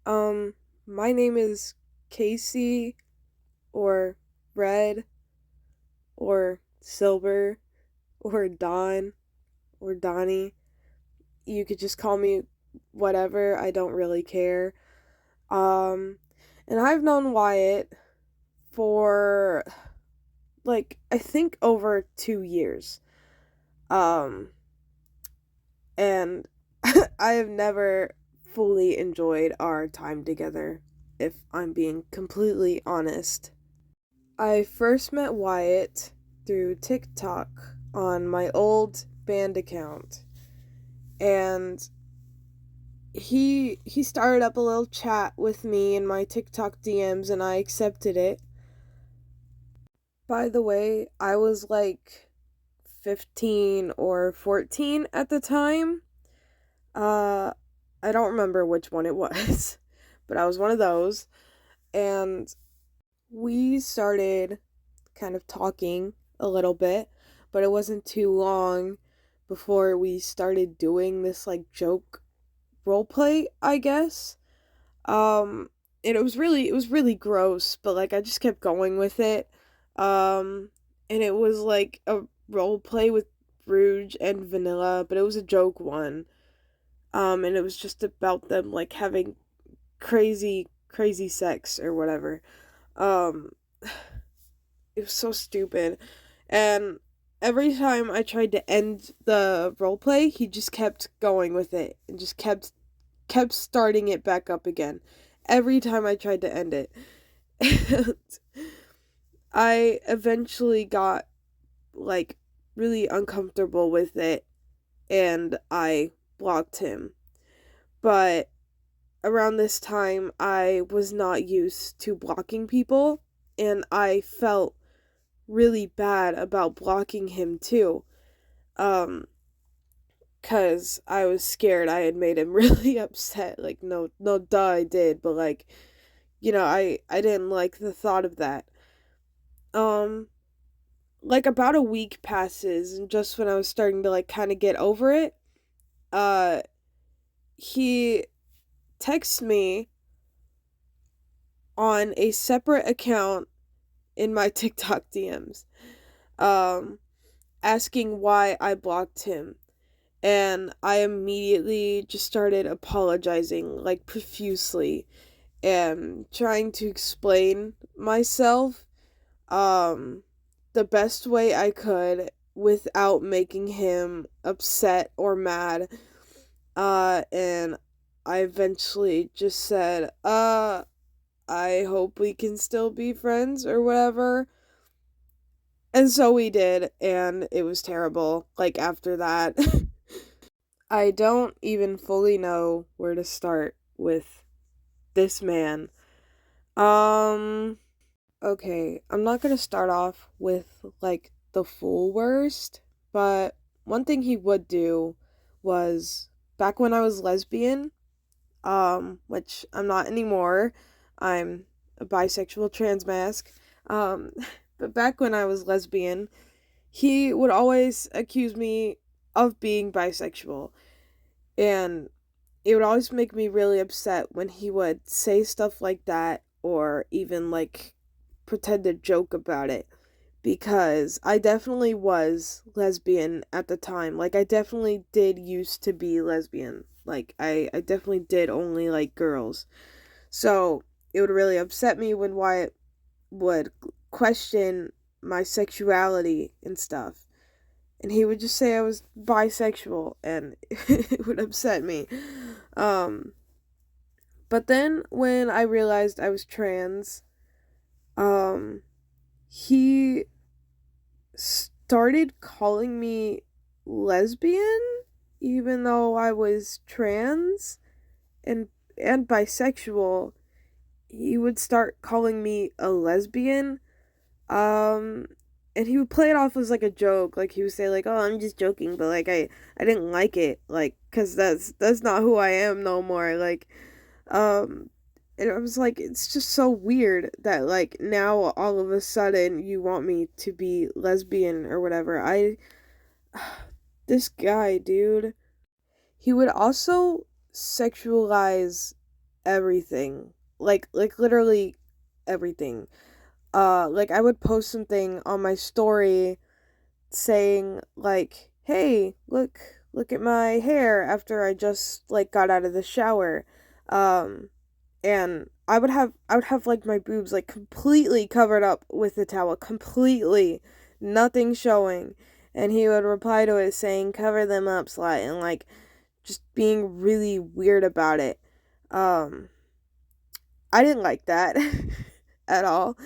Um, my name is Casey, or Red, or Silver, or Don, or Donnie. You could just call me whatever, I don't really care. Um, and I've known Wyatt for, I think over 2 years. Um, and I have never fully enjoyed our time together, if I'm being completely honest. I first met Wyatt through TikTok on my old band account, and he started up a little chat with me in my TikTok DMs, and I accepted it. By the way, I was like 15 or 14 at the time. Uh I don't remember which one it was, but I was one of those, and we started kind of talking a little bit, but it wasn't too long before we started doing this like joke role play, I guess. Um and it was really gross, but like I just kept going with it. And it was like a role play with Rouge and Vanilla, but it was a joke one. And it was just about them like having crazy sex or whatever. Um it was so stupid. And every time I tried to end the role play, he just kept going with it and just kept starting it back up again. Every time I tried to end it. And I eventually got like really uncomfortable with it, and I blocked him. But around this time, I was not used to blocking people, and I felt really bad about blocking him too. Um, cause I was scared I had made him really upset. Like, no, duh, I did, but like, I didn't like the thought of that. Um, like about a week passes, and just when I was starting to like kind of get over it, uh, he texts me on a separate account in my TikTok DMs, um, asking why I blocked him. And I immediately just started apologizing, like profusely, and trying to explain myself, um, the best way I could without making him upset or mad. And I eventually just said, I hope we can still be friends or whatever. And so we did, and it was terrible. Like, after that, I don't even fully know where to start with this man. Um, okay, I'm not gonna start off with, like, the full worst, but one thing he would do was, back when I was lesbian, which I'm not anymore. I'm a bisexual trans mask. Um, but back when I was lesbian, he would always accuse me of being bisexual. And it would always make me really upset when he would say stuff like that, or even like pretend to joke about it, because I definitely was lesbian at the time. Like, I definitely did used to be lesbian. Like, I definitely did only like girls. So it would really upset me when Wyatt would question my sexuality and stuff. And he would just say I was bisexual, and it would upset me. Um, but then when I realized I was trans, um, he started calling me lesbian, even though I was trans and bisexual. He would start calling me a lesbian. Um and he would play it off as like a joke. Like, he would say like, "Oh, I'm just joking," but like I didn't like it, like, cuz that's not who I am no more. Like, um and I was like, it's just so weird that like now all of a sudden you want me to be lesbian or whatever. I This guy, dude. He would also sexualize everything. Like literally everything. Like I would post something on my story saying like, "Hey, look at my hair after I just like got out of the shower." Um and I would have like my boobs like completely covered up with the towel, completely, nothing showing. And he would reply to it saying, "Cover them up, slut," and like just being really weird about it. Um I didn't like that at all.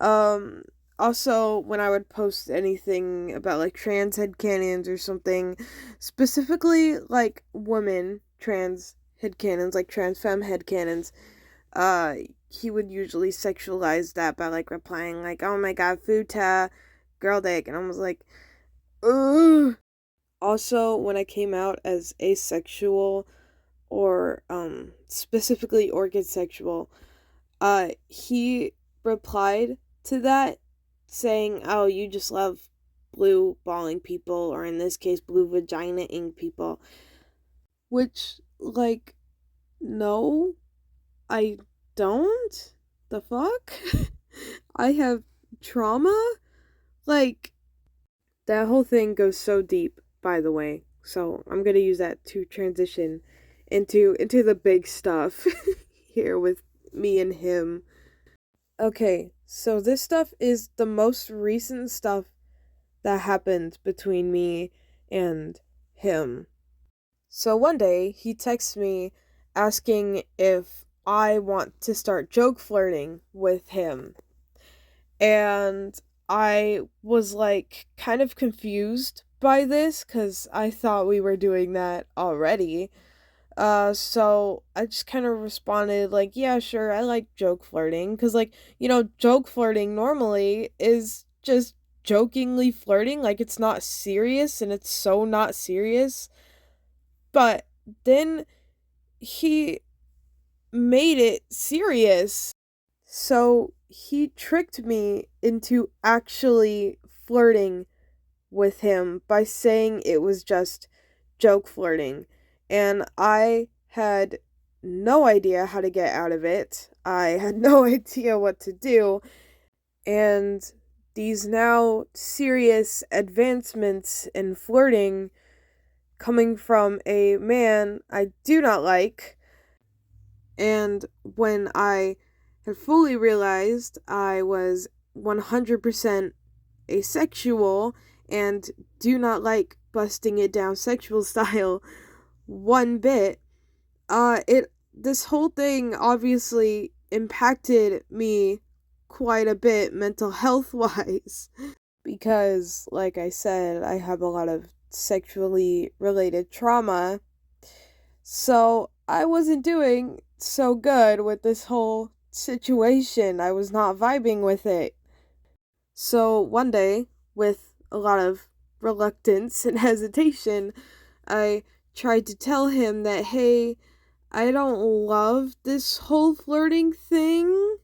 Um, Also, when I would post anything about like trans headcanons or something, specifically like women trans headcanons, like trans femme headcanons, uh, he would usually sexualize that by like replying like, "Oh my god, futa, girl dick," and I was like, ugh. Also, when I came out as asexual or specifically orchid sexual, he replied to that saying, "Oh, you just love blue balling people, or in this case, blue vagina-ing people." Which, like, no, I don't. The fuck? I have trauma? Like, that whole thing goes so deep, by the way. So I'm gonna use that to transition into the big stuff here with me and him. Okay, so this stuff is the most recent stuff that happened between me and him. So one day, he texts me asking if I want to start joke flirting with him. And I was like kind of confused by this because I thought we were doing that already. So I just kind of responded like, "Yeah, sure, I like joke flirting." Because, like, joke flirting normally is just jokingly flirting. Like, it's not serious, and it's so not serious. But then he made it serious. So he tricked me into actually flirting with him by saying it was just joke flirting. And I had no idea how to get out of it. I had no idea what to do. And these now serious advancements in flirting coming from a man I do not like. And when I had fully realized I was 100% asexual and do not like busting it down sexual style one bit, it this whole thing obviously impacted me quite a bit mental health wise because, like I said, I have a lot of sexually related trauma. So I wasn't doing so good with this whole situation. I was not vibing with it. So one day, with a lot of reluctance and hesitation, I tried to tell him that, "Hey, I don't love this whole flirting thing,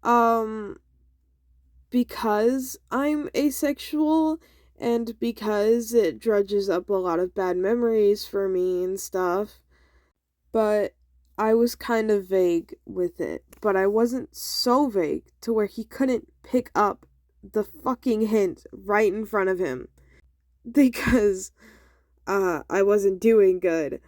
um, because I'm asexual and because it drudges up a lot of bad memories for me and stuff." But I was kind of vague with it, but I wasn't so vague to where he couldn't pick up the fucking hint right in front of him because I wasn't doing good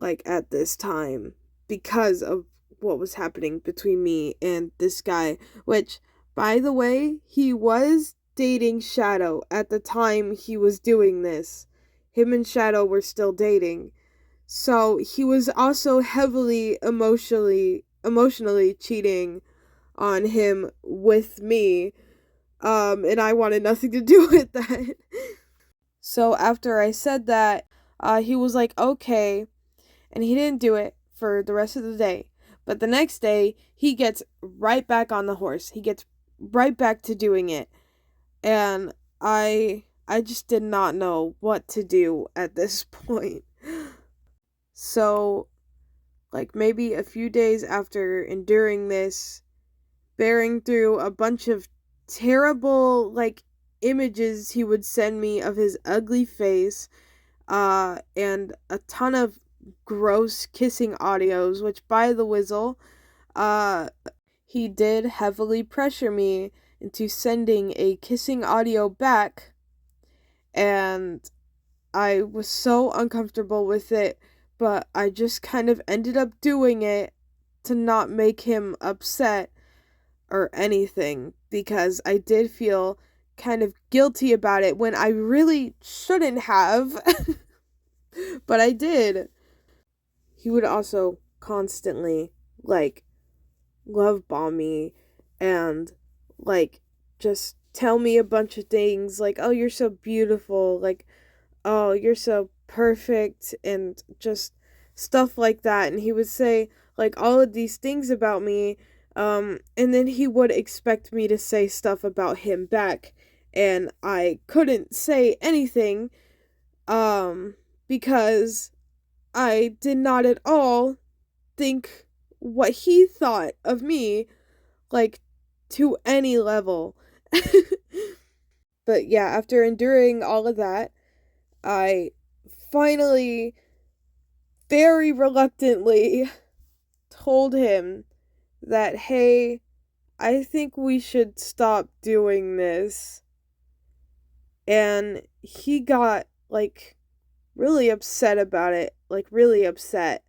like at this time because of what was happening between me and this guy, which, by the way, he was dating Shadow at the time he was doing this. Him and Shadow were still dating. So he was also heavily emotionally cheating on him with me. And I wanted nothing to do with that. So after I said that, he was like, "Okay," and he didn't do it for the rest of the day. But the next day, he gets right back on the horse. He gets right back to doing it. And I just did not know what to do at this point. So, like, maybe a few days after enduring this, bearing through a bunch of terrible, like, images he would send me of his ugly face, and a ton of gross kissing audios, which by the whizzle, uh, he did heavily pressure me into sending a kissing audio back, and I was so uncomfortable with it, but I just kind of ended up doing it to not make him upset or anything, because I did feel kind of guilty about it when I really shouldn't have, but I did. He would also constantly, like, love bomb me and, like, just tell me a bunch of things, like, oh, you're so beautiful, like, oh, you're so perfect, and just stuff like that. And he would say, like, all of these things about me, and then he would expect me to say stuff about him back, and I couldn't say anything, because I did not at all think what he thought of me, like, to any level. But yeah, after enduring all of that, I finally, very reluctantly, told him that, hey, I think we should stop doing this. And he got, like, really upset about it. Like, really upset.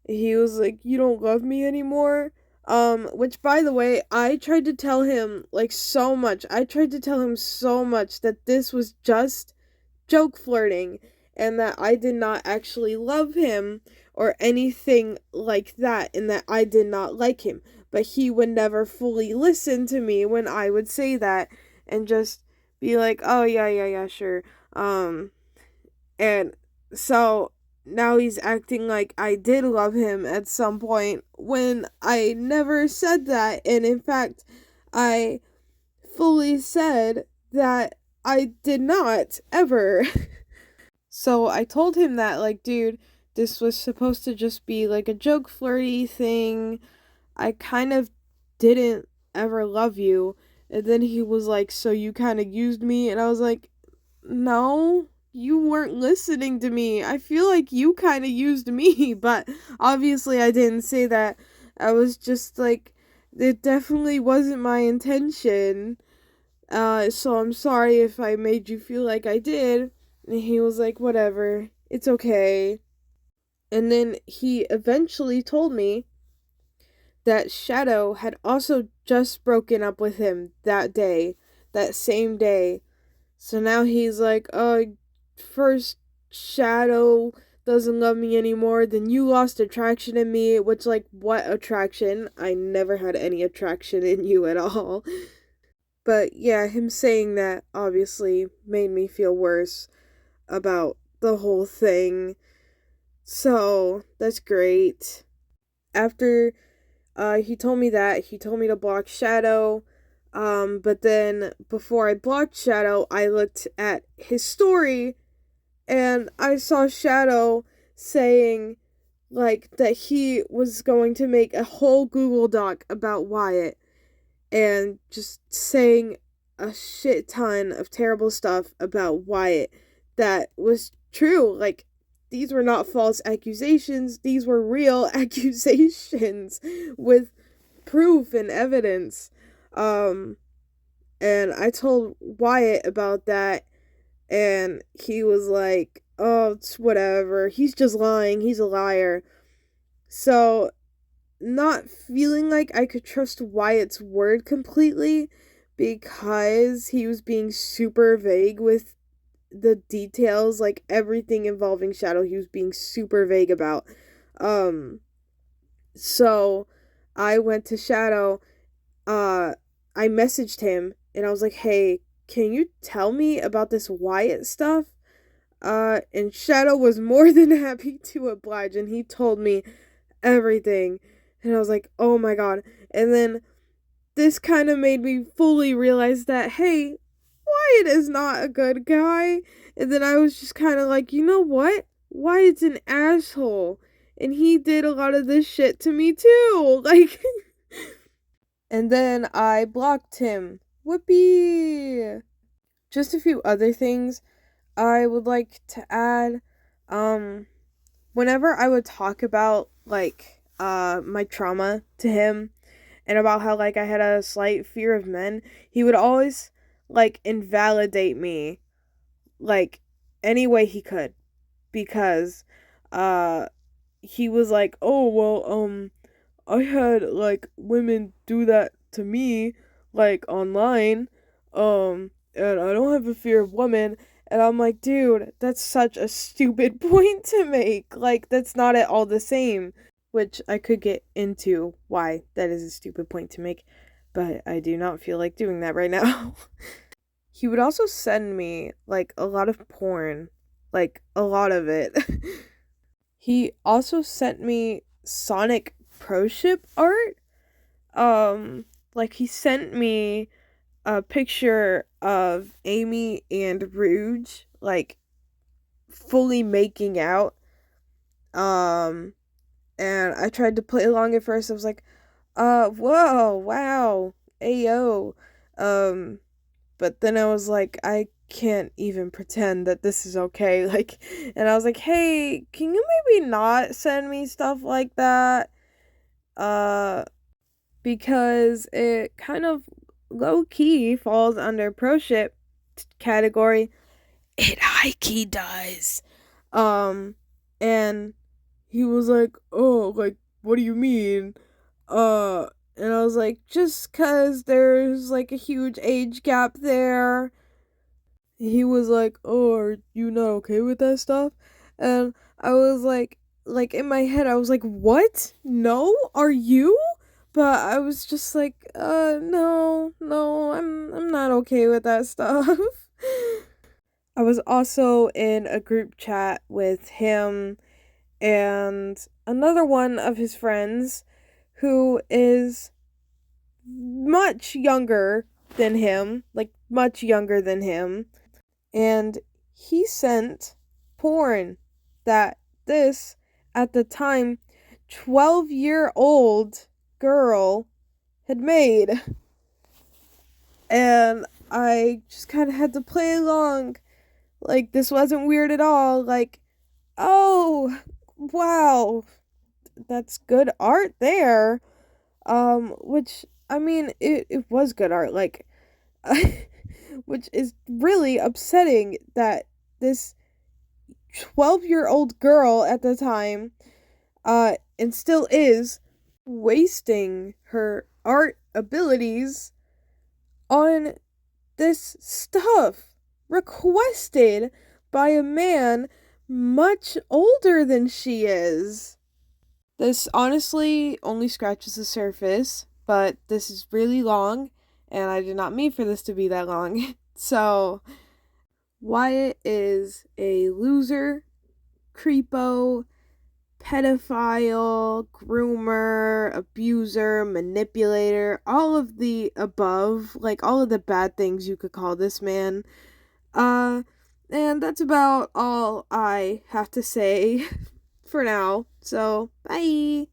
He was like, you don't love me anymore? Which, by the way, I tried to tell him, like, so much. I tried to tell him so much that this was just joke flirting, and that I did not actually love him or anything like that, and that I did not like him. But he would never fully listen to me when I would say that, and just be like, oh, yeah, sure. And so now he's acting like I did love him at some point when I never said that. And in fact, I fully said that I did not ever. So I told him that, like, dude, this was supposed to just be like a joke flirty thing. I kind of didn't ever love you. And then he was like, so you kind of used me? And I was like, no, you weren't listening to me. I feel like you kind of used me, but obviously I didn't say that. I was just like, it definitely wasn't my intention. So I'm sorry if I made you feel like I did. And he was like, whatever, it's okay. And then he eventually told me that Shadow had also just broken up with him that day, that same day. So now he's like, first Shadow doesn't love me anymore, then you lost attraction in me, which, like, what attraction? I never had any attraction in you at all. But yeah, him saying that obviously made me feel worse about the whole thing. So that's great. After he told me that, he told me to block Shadow. But then before I blocked Shadow, I looked at his story and I saw Shadow saying, like, that he was going to make a whole Google Doc about Wyatt, and just saying a shit ton of terrible stuff about Wyatt that was true. Like, these were not false accusations, these were real accusations with proof and evidence. And I told Wyatt about that, and he was like, oh, it's whatever, he's just lying, he's a liar. So, not feeling like I could trust Wyatt's word completely, because he was being super vague with the details, like everything involving Shadow he was being super vague about. So I went to Shadow, I messaged him and I was like, hey, can you tell me about this Wyatt stuff? And Shadow was more than happy to oblige, and he told me everything. And I was like, oh my god. And then this kind of made me fully realize that, hey, Wyatt is not a good guy. And then I was just kind of like, you know what? Wyatt's an asshole. And he did a lot of this shit to me too. Like, and then I blocked him. Whoopee! Just a few other things I would like to add. Um, whenever I would talk about like my trauma to him and about how like I had a slight fear of men, he would always like invalidate me like any way he could because uh he was like, "Oh, well, I had like women do that to me like online and I don't have a fear of women." And I'm like, "Dude, that's such a stupid point to make. Like that's not at all the same." Which I could get into why that is a stupid point to make, but I do not feel like doing that right now. He would also send me like a lot of porn, like a lot of it. He also sent me Sonic Pro Ship art. Like he sent me a picture of Amy and Rouge like fully making out. Um, and I tried to play along at first. I was like, whoa, wow, ayo. Um, but then I was like, I can't even pretend that this is okay. Like, and I was like, hey, can you maybe not send me stuff like that? Uh, because it kind of low key falls under pro ship category. It high key does. Um, and he was like, oh, like, what do you mean? Uh, and I was like, just cause there's like a huge age gap there. He was like, "Oh, are you not okay with that stuff?" And I was like in my head, I was like, "What? No, are you?" But I was just like, no, no, I'm not okay with that stuff." I was also in a group chat with him and another one of his friends who is much younger than him, like much younger than him. And he sent porn that this, at the time, 12-year-old girl had made. And I just kind of had to play along. Like, this wasn't weird at all. Like, oh, wow, that's good art there. Which, I mean, it was good art. Like, which is really upsetting that this 12-year-old girl at the time, and still is, wasting her art abilities on this stuff requested by a man much older than she is. This honestly only scratches the surface, but this is really long, and I did not mean for this to be that long. So, Wyatt is a loser, creepo, pedophile, groomer, abuser, manipulator, all of the above, like all of the bad things you could call this man. Uh, and that's about all I have to say for now. So, bye.